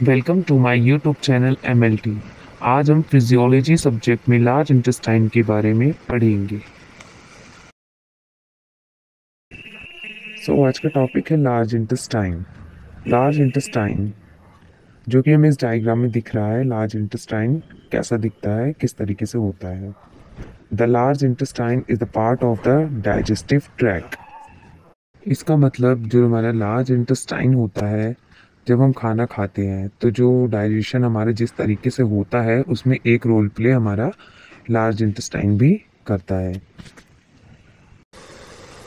Welcome to my YouTube channel MLT। आज हम physiology subject में लार्ज इंटेस्टाइन के बारे में पढ़ेंगे। आज का टॉपिक है लार्ज इंटेस्टाइन। लार्ज इंटेस्टाइन जो कि हमें इस डायग्राम में दिख रहा है, लार्ज इंटेस्टाइन कैसा दिखता है, किस तरीके से होता है। The large intestine is the part of the digestive track. इसका मतलब जो हमारा लार्ज इंटेस्टाइन होता है, जब हम खाना खाते हैं तो जो डाइजेशन हमारा जिस तरीके से होता है उसमें एक रोल प्ले हमारा लार्ज इंटेस्टाइन भी करता है।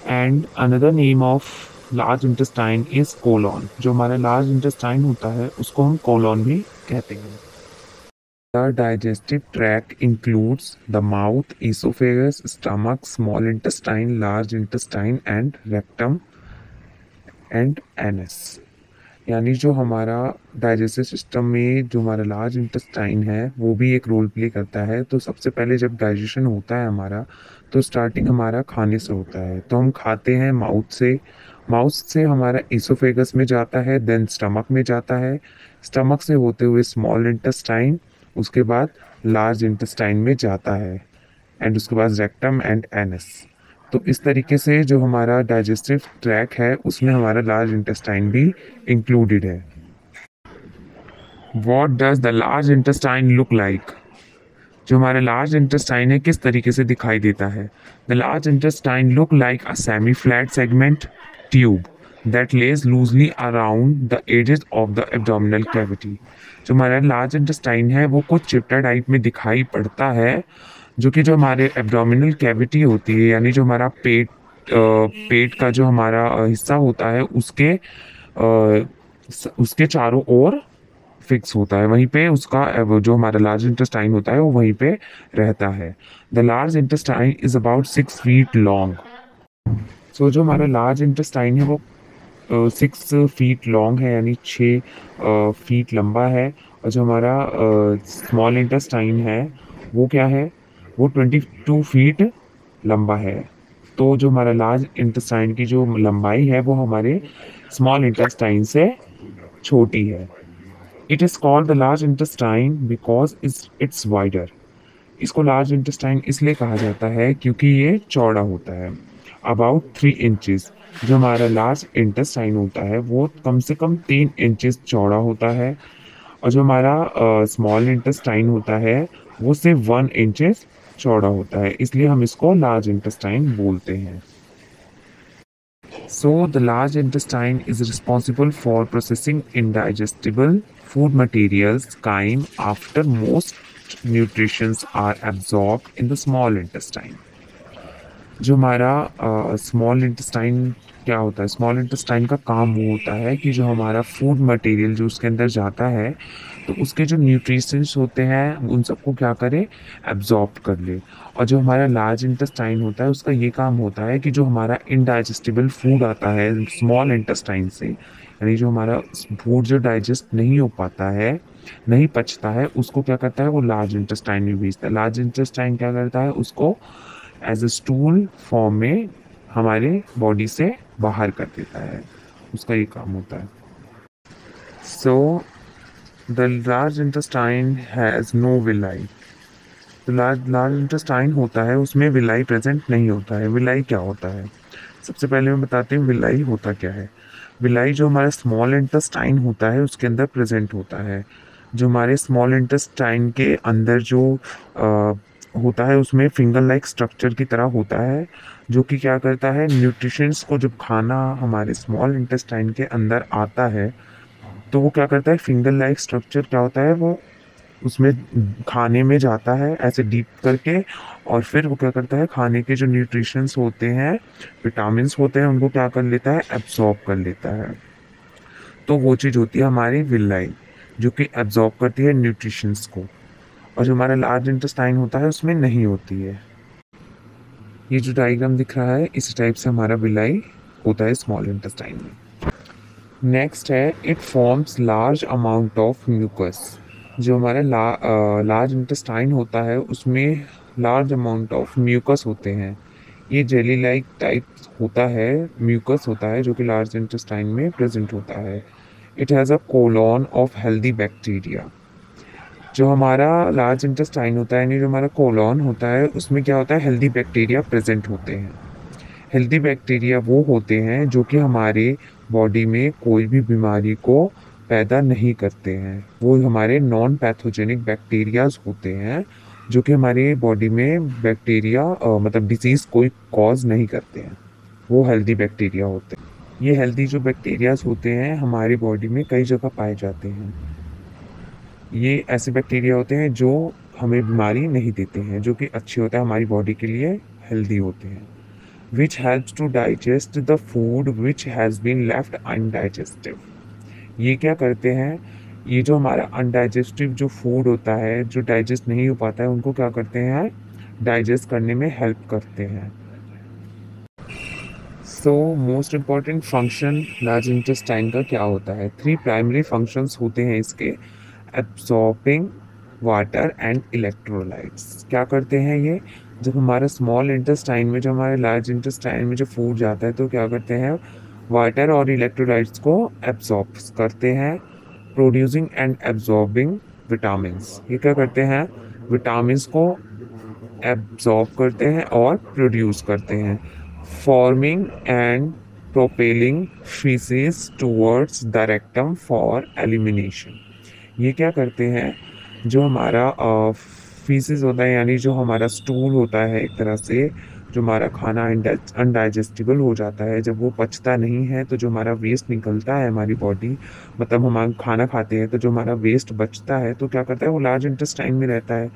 And another name of large intestine is colon. जो हमारा लार्ज इंटेस्टाइन होता है उसको हम कोलॉन भी कहते हैं। The digestive tract includes the mouth, esophagus, stomach, small intestine, large intestine and rectum and anus। यानी जो हमारा डाइजेस्टिव सिस्टम में जो हमारा लार्ज इंटेस्टाइन है वो भी एक रोल प्ले करता है। तो सबसे पहले जब डाइजेशन होता है हमारा, तो स्टार्टिंग हमारा खाने से होता है। तो हम खाते हैं माउथ से हमारा इसोफेगस में जाता है, देन स्टमक में जाता है, स्टमक से होते हुए स्मॉल इंटेस्टाइन, उसके बाद लार्ज इंटेस्टाइन में जाता है, एंड उसके बाद रेक्टम एंड एनस। तो इस तरीके से जो हमारा डाइजेस्टिव ट्रैक है उसमें हमारा लार्ज इंटेस्टाइन भी इंक्लूडेड है। What does the large intestine look like. जो हमारा लार्ज इंटेस्टाइन है किस तरीके से दिखाई देता है। The large intestine look like a semi flat segment tube that lays loosely around the edges of the abdominal cavity. जो हमारा लार्ज इंटेस्टाइन है वो कुछ चिपटा टाइप में दिखाई पड़ता है, जो कि जो हमारे एब्डोमिनल कैविटी होती है, यानी जो हमारा पेट का जो हमारा हिस्सा होता है उसके चारों ओर फिक्स होता है। वहीं पे उसका जो हमारा लार्ज इंटेस्टाइन होता है वो वहीं पे रहता है। The large intestine is about 6 feet long. जो हमारा लार्ज इंटेस्टाइन है वो 6 फीट लॉन्ग है, यानी 6 फीट लंबा है। और जो हमारा स्मॉल इंटेस्टाइन है वो क्या है, वो 22 फीट लंबा है। तो जो हमारा लार्ज इंटेस्टाइन की जो लंबाई है वो हमारे स्मॉल इंटेस्टाइन से छोटी है। It is called the large intestine because it's wider. इसको लार्ज इंटेस्टाइन इसलिए कहा जाता है क्योंकि ये चौड़ा होता है, अबाउट 3 इंचेस। जो हमारा लार्ज इंटेस्टाइन होता है वो कम से कम 3 इंचेस चौड़ा होता है, और जो हमारा स्मॉल इंटेस्टाइन होता है वो सिर्फ 1 इंचेस चौड़ा होता है, इसलिए हम इसको लार्ज इंटेस्टाइन बोलते हैं। So, the large intestine is responsible for processing indigestible food materials, chyme, after most nutrients are absorbed in the small intestine। जो हमारा स्मॉल इंटेस्टाइन क्या होता है, स्मॉल इंटेस्टाइन का काम वो होता है कि जो हमारा फूड मटेरियल जो उसके अंदर जाता है तो उसके जो न्यूट्रिशंस होते हैं उन सबको क्या करे, एब्जॉर्ब कर ले। और जो हमारा लार्ज इंटेस्टाइन होता है उसका ये काम होता है कि जो हमारा इनडाइजेस्टिबल फूड आता है स्मॉल इंटेस्टाइन से, यानी जो हमारा फूड जो डाइजेस्ट नहीं हो पाता है, नहीं पचता है, उसको क्या करता है वो लार्ज इंटेस्टाइन में भेजता है। लार्ज इंटेस्टाइन क्या करता है, उसको एज अ स्टूल फॉर्म में हमारे बॉडी से बाहर कर देता है, उसका ये काम होता है। So the large intestine has no villi. तो लार्ज इंटेस्टाइन होता है उसमें विलाई प्रेजेंट नहीं होता है। विलाई क्या होता है, सबसे पहले मैं बताते हैं विलाई होता क्या है। विलाई जो हमारा स्मॉल इंटेस्टाइन होता है उसके अंदर प्रेजेंट होता है। जो हमारे स्मॉल इंटेस्टाइन के अंदर जो होता है उसमें फिंगर लाइक स्ट्रक्चर की तरह होता है, जो कि क्या करता है, न्यूट्रिशंस को, जब खाना हमारे स्मॉल इंटेस्टाइन के अंदर आता है तो वो क्या करता है, फिंगर लाइक स्ट्रक्चर क्या होता है, वो उसमें खाने में जाता है ऐसे डीप करके, और फिर वो क्या करता है, खाने के जो न्यूट्रिशंस होते हैं, विटामिन्स होते हैं, उनको क्या कर लेता है, एब्सॉर्ब कर लेता है। तो वो चीज़ होती है हमारी विलाई, जो कि एब्जॉर्ब करती है न्यूट्रिशंस को। और जो हमारा लार्ज इंटेस्टाइन होता है उसमें नहीं होती है। ये जो डायग्राम दिख रहा है इस टाइप से हमारा विलाई होता है स्मॉल इंटेस्टाइन में। नेक्स्ट है, it forms large amount of mucus. जो हमारा लार्ज इंटेस्टाइन होता है उसमें लार्ज अमाउंट ऑफ म्यूकस होते हैं। ये जेली लाइक टाइप होता है, म्यूकस होता है जो कि लार्ज इंटेस्टाइन में प्रेजेंट होता है। It has a colon of healthy bacteria. जो हमारा लार्ज इंटेस्टाइन होता है यानी जो हमारा कोलोन होता है उसमें क्या होता है, हेल्दी बैक्टीरिया प्रेजेंट होते हैं। हेल्दी बैक्टीरिया वो होते हैं जो कि हमारे बॉडी में कोई भी बीमारी को पैदा नहीं करते हैं। वो हमारे नॉन पैथोजेनिक बैक्टीरियाज होते हैं जो कि हमारी बॉडी में बैक्टीरिया मतलब डिजीज़ कोई कॉज नहीं करते हैं। वो हेल्दी बैक्टीरिया होते हैं। ये हेल्दी जो बैक्टीरियाज होते हैं हमारी बॉडी में कई जगह पाए जाते हैं। ये ऐसे बैक्टीरिया होते हैं जो हमें बीमारी नहीं देते हैं, जो कि अच्छे होते हैं हमारी बॉडी के लिए, हेल्दी होते हैं। which helps to digest the food which has been left undigested। ये क्या करते हैं, ये जो हमारा अनडाइजेस्टिव जो फूड होता है, जो डाइजेस्ट नहीं हो पाता है, उनको क्या करते हैं, डाइजेस्ट करने में हेल्प करते हैं। So most important function large intestine का क्या होता है? 3 प्राइमरी फंक्शंस होते हैं इसके। Absorbing water and electrolytes. क्या करते हैं ये? जब हमारा स्मॉल इंटेस्टाइन में, जो हमारे लार्ज इंटेस्टाइन में जो फूड जाता है तो क्या करते हैं, वाटर और इलेक्ट्रोलाइट्स को एब्सॉर्ब करते हैं। Producing and absorbing vitamins. ये क्या करते हैं, विटामिन्स को एब्जॉर्ब करते हैं और प्रोड्यूस करते हैं। Forming and propelling faeces towards the rectum for elimination. ये क्या करते हैं, जो हमारा फीसेस होता है यानी जो हमारा स्टूल होता है, एक तरह से जो हमारा खाना अनडाइजेस्टिबल हो जाता है, जब वो पचता नहीं है तो जो हमारा वेस्ट निकलता है हमारी बॉडी, मतलब हम खाना खाते हैं तो जो हमारा वेस्ट बचता है तो क्या करता है, वो लार्ज इंटेस्टाइन में रहता है।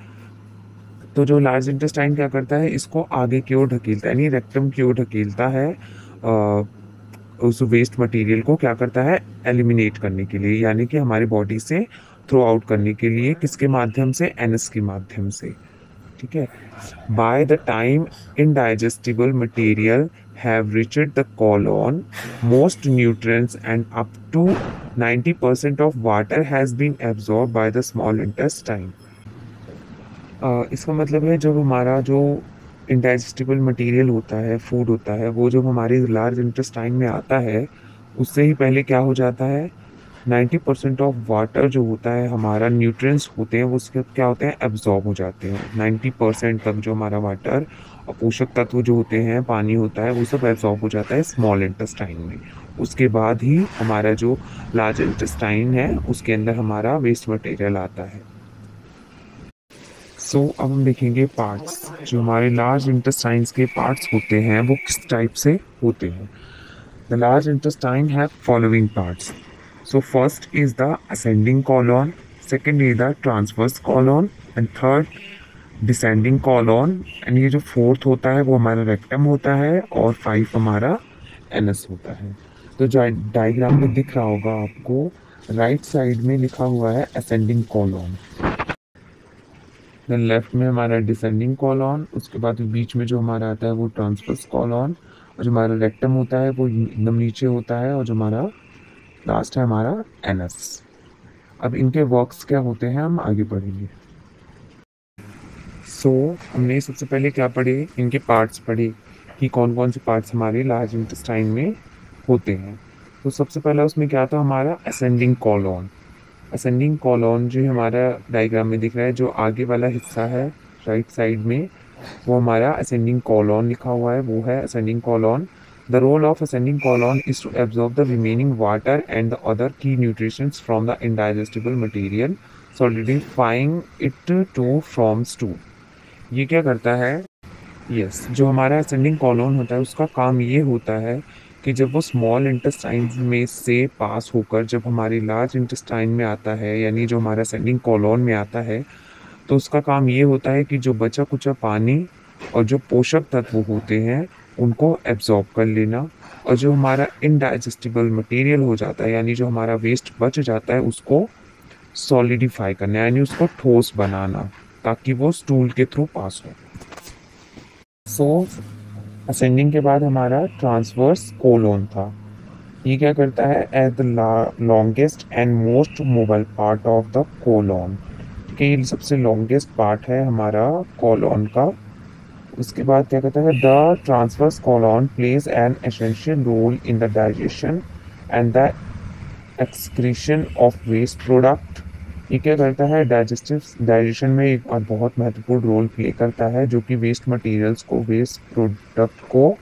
तो जो लार्ज इंटेस्टाइन क्या करता है, इसको आगे की ओर ढकेलता है, यानी रेक्टम की ओर ढकेलता है। उस वेस्ट मटेरियल को क्या करता है, एलिमिनेट करने के लिए, यानी कि हमारी बॉडी से थ्रो आउट करने के लिए। किसके माध्यम से? एनस के माध्यम से। ठीक है। By the time indigestible material have reached the colon, most nutrients and up to 90% of water has been absorbed by the small intestine। इसका मतलब है जब हमारा जो इंडाइजेस्टिबल मटेरियल होता है, फूड होता है, वो जब हमारे लार्ज इंटेस्टाइन में आता है उससे ही पहले क्या हो जाता है, 90% ऑफ वाटर जो होता है, हमारा न्यूट्रिएंट्स होते हैं वो उसके क्या होते हैं, एब्जॉर्ब हो जाते हैं। 90% तक जो हमारा वाटर और पोषक तत्व जो होते हैं, पानी होता है, वो सब एब्जॉर्ब हो जाता है स्मॉल इंटेस्टाइन में। उसके बाद ही हमारा जो लार्ज इंटेस्टाइन है उसके अंदर हमारा वेस्ट मटेरियल आता है। अब हम देखेंगे पार्ट्स। जो हमारे लार्ज इंटेस्टाइन्स के पार्ट्स होते हैं वो किस टाइप से होते हैं। The large intestine have following parts. First is the ascending colon, second is the transverse colon and third descending colon, and ये जो फोर्थ होता है वो हमारा रेक्टम होता है और 5 हमारा एनस होता है। तो जो डायग्राम में दिख रहा होगा आपको, राइट साइड में लिखा हुआ है असेंडिंग कॉलॉन, देन लेफ्ट में हमारा डिसेंडिंग कॉलॉन, उसके बाद बीच में जो हमारा आता है वो ट्रांसवर्स कॉलॉन, और जो हमारा रेक्टम होता है वो एकदम नीचे होता है, और जो हमारा लास्ट है हमारा एनस। अब इनके वर्क्स क्या होते हैं हम आगे पढ़ेंगे। हमने सबसे पहले क्या पढ़े, इनके पार्ट्स पढ़े कि कौन कौन से पार्ट्स हमारे लार्ज इंटेस्टाइन में होते हैं। तो सबसे पहला उसमें क्या था, हमारा असेंडिंग कॉलॉन। असेंडिंग कॉलॉन जो हमारा डायग्राम में दिख रहा है, जो आगे वाला हिस्सा है राइट साइड में, वो हमारा असेंडिंग कॉलॉन लिखा हुआ है, वो है ascending colon. The role of ascending colon is to absorb the remaining water and the other key nutrients from the indigestible material, solidifying it to from stool. ये क्या करता है, जो हमारा असेंडिंग कॉलॉन होता है उसका काम ये होता है कि जब वो स्मॉल इंटेस्टाइन में से पास होकर जब हमारी लार्ज इंटेस्टाइन में आता है, यानी जो हमारा असेंडिंग कॉलॉन में आता है, तो उसका काम ये होता है कि जो बचा कुचा पानी और जो पोषक तत्व होते हैं उनको एब्जॉर्ब कर लेना, और जो हमारा इनडाइजेस्टिबल मटेरियल हो जाता है, यानी जो हमारा वेस्ट बच जाता है, उसको सॉलिडिफाई करना, यानी उसको ठोस बनाना, ताकि वो स्टूल के थ्रू पास हो। असेंडिंग के बाद हमारा ट्रांसवर्स कोलोन था। ये क्या करता है, as the longest and most mobile part of the colon, कि सबसे लॉन्गेस्ट पार्ट है हमारा कोलोन का। उसके बाद क्या कहता है, the transverse colon plays an essential role in the digestion and the excretion of waste product. ये क्या करता है, डाइजेशन में एक और बहुत महत्वपूर्ण रोल प्ले करता है, जो कि वेस्ट मटेरियल्स को, वेस्ट प्रोडक्ट को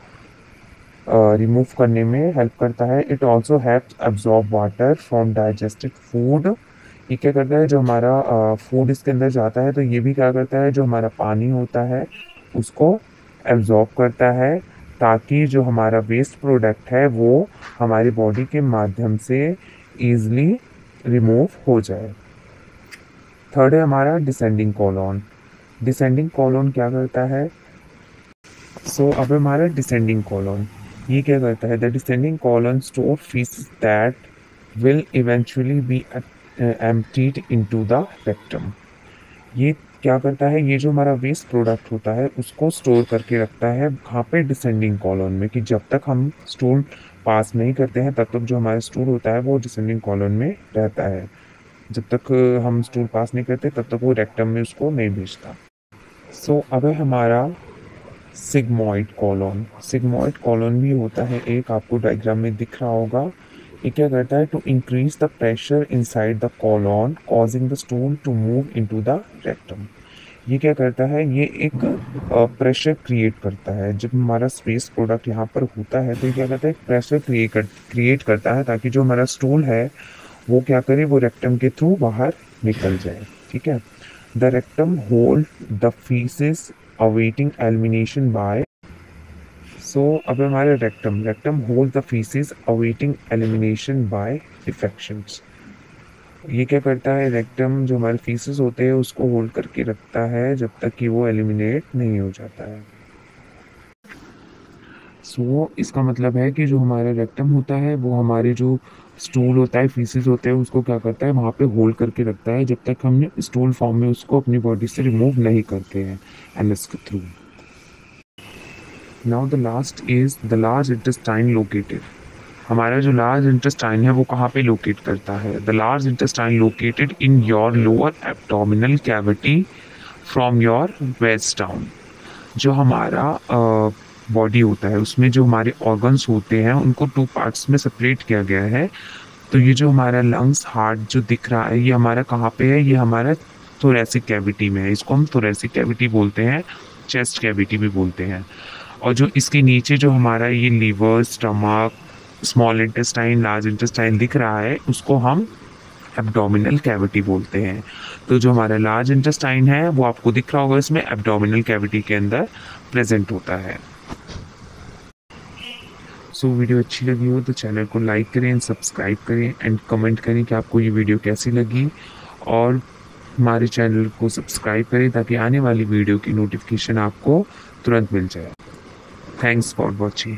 रिमूव करने में हेल्प करता है। It also helps absorb water from digested food. ये क्या करता है, जो हमारा फूड इसके अंदर जाता है तो ये भी क्या करता है, जो हमारा पानी होता है उसको एब्जॉर्ब करता है, ताकि जो हमारा वेस्ट प्रोडक्ट है वो हमारी बॉडी के माध्यम से ईजिली रिमूव हो जाए। थर्ड है हमारा डिसेंडिंग कॉलोन। डिसेंडिंग कॉलोन क्या करता है, अब हमारा डिसेंडिंग कॉलोन ये क्या करता है, the descending colon store faeces that will eventually B emptied into the rectum. ये क्या करता है, ये जो हमारा वेस्ट प्रोडक्ट होता है उसको स्टोर करके रखता है कहाँ पे, डिसेंडिंग कॉलोन में, कि जब तक हम स्टूल पास नहीं करते हैं तब तक जो हमारा स्टूल होता है वो डिसेंडिंग कॉलोन में रहता है। जब तक हम स्टूल पास नहीं करते तब तक वो रेक्टम में उसको नहीं भेजता। अब है हमारा सिग्मॉइड कॉलोन। सिग्मॉइड कॉलोन भी होता है एक, आपको डायग्राम में दिख रहा होगा। ये क्या करता है, to increase the pressure inside the colon causing the stool to move into the rectum. ये क्या करता है, ये एक प्रेशर क्रिएट करता है। जब हमारा स्पेस प्रोडक्ट यहाँ पर होता है तो ये क्या करता है, प्रेशर क्रिएट करता है ताकि जो हमारा स्टूल है वो क्या करे, वो रेक्टम के थ्रू बाहर निकल जाए। ठीक है, the rectum hold the faeces awaiting elimination by। अब हमारे rectum hold the faeces awaiting elimination by defections। ये क्या करता है, रेक्टम जो हमारे फीसेस होते हैं उसको होल्ड करके रखता है जब तक कि वो एलिमिनेट नहीं हो जाता है। इसका मतलब है कि जो हमारा रेक्टम होता है वो हमारे जो स्टूल होता है, फीसेस होते हैं, उसको क्या करता है, वहाँ पे होल्ड करके रखता है जब तक हमने स्टूल फॉर्म में उसको अपनी बॉडी से रिमूव नहीं करते हैं एनएस के through. Now the last is the large intestine located. हमारा जो लार्ज इंटेस्टाइन है वो कहाँ पे लोकेट करता है, the large intestine located in your lower abdominal cavity from your waist down. जो हमारा बॉडी होता है उसमें जो हमारे ऑर्गन्स होते हैं उनको 2 पार्ट्स में सेपरेट किया गया है। तो ये जो हमारा लंग्स, हार्ट जो दिख रहा है ये हमारा कहाँ पे है, ये हमारा थोरेसिक कैविटी में है। इसको हम थोरेसिक कैविटी बोलते हैं, चेस्ट कैविटी भी बोलते हैं। और जो इसके नीचे जो हमारा ये liver, stomach, small intestine, large intestine दिख रहा है उसको हम एब्डोमिनल कैविटी बोलते हैं। तो जो हमारा लार्ज इंटेस्टाइन है वो आपको दिख रहा होगा, इसमें एब्डोमिनल कैविटी के अंदर प्रेजेंट होता है। वीडियो अच्छी लगी हो तो चैनल को लाइक करें एंड सब्सक्राइब करें एंड कमेंट करें कि आपको ये वीडियो कैसी लगी, और हमारे चैनल को सब्सक्राइब करें ताकि आने वाली वीडियो की नोटिफिकेशन आपको तुरंत मिल जाए। Thanks for watching.